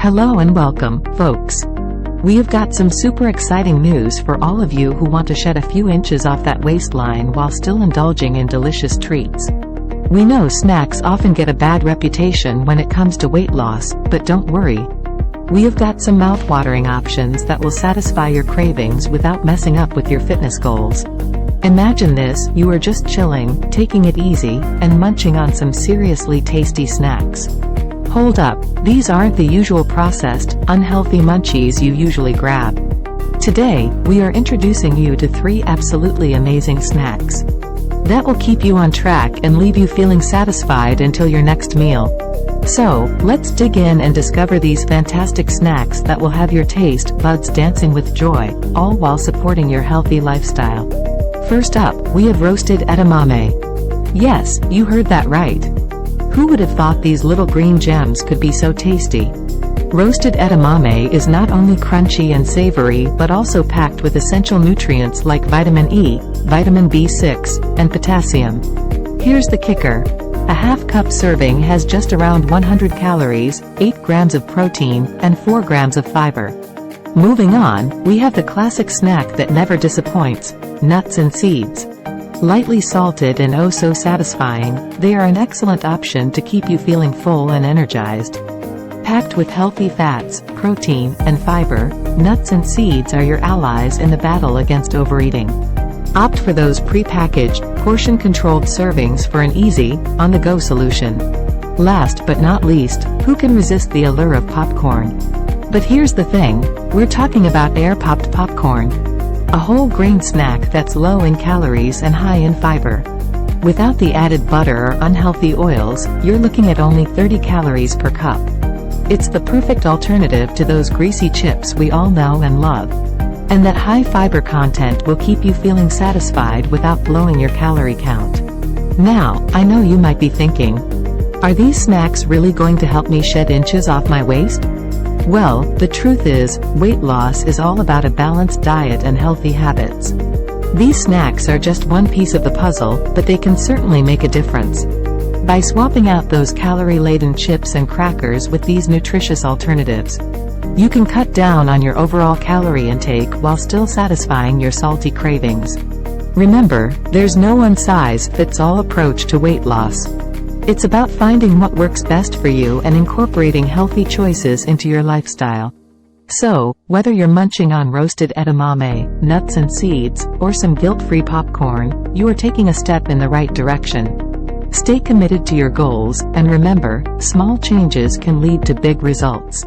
Hello and welcome, folks. We have got some super exciting news for all of you who want to shed a few inches off that waistline while still indulging in delicious treats. We know snacks often get a bad reputation when it comes to weight loss, but don't worry. We have got some mouthwatering options that will satisfy your cravings without messing up with your fitness goals. Imagine this: you are just chilling, taking it easy, and munching on some seriously tasty snacks. Hold up, these aren't the usual processed, unhealthy munchies you usually grab. Today, we are introducing you to 3 absolutely amazing snacks that will keep you on track and leave you feeling satisfied until your next meal. So, let's dig in and discover these fantastic snacks that will have your taste buds dancing with joy, all while supporting your healthy lifestyle. First up, we have roasted edamame. Yes, you heard that right. Who would have thought these little green gems could be so tasty? Roasted edamame is not only crunchy and savory but also packed with essential nutrients like vitamin E, vitamin B6, and potassium. Here's the kicker. A half-cup serving has just around 100 calories, 8 grams of protein, and 4 grams of fiber. Moving on, we have the classic snack that never disappoints: nuts and seeds. Lightly salted and oh so satisfying, they are an excellent option to keep you feeling full and energized. Packed with healthy fats, protein, and fiber, nuts and seeds are your allies in the battle against overeating. Opt for those pre-packaged, portion-controlled servings for an easy, on-the-go solution. Last but not least, who can resist the allure of popcorn? But here's the thing, we're talking about air-popped popcorn. A whole grain snack that's low in calories and high in fiber. Without the added butter or unhealthy oils, you're looking at only 30 calories per cup. It's the perfect alternative to those greasy chips we all know and love. And that high fiber content will keep you feeling satisfied without blowing your calorie count. Now, I know you might be thinking, are these snacks really going to help me shed inches off my waist? Well, the truth is, weight loss is all about a balanced diet and healthy habits. These snacks are just one piece of the puzzle, but they can certainly make a difference. By swapping out those calorie-laden chips and crackers with these nutritious alternatives, you can cut down on your overall calorie intake while still satisfying your salty cravings. Remember, there's no one-size-fits-all approach to weight loss. It's about finding what works best for you and incorporating healthy choices into your lifestyle. So, whether you're munching on roasted edamame, nuts and seeds, or some guilt-free popcorn, you are taking a step in the right direction. Stay committed to your goals, and remember, small changes can lead to big results.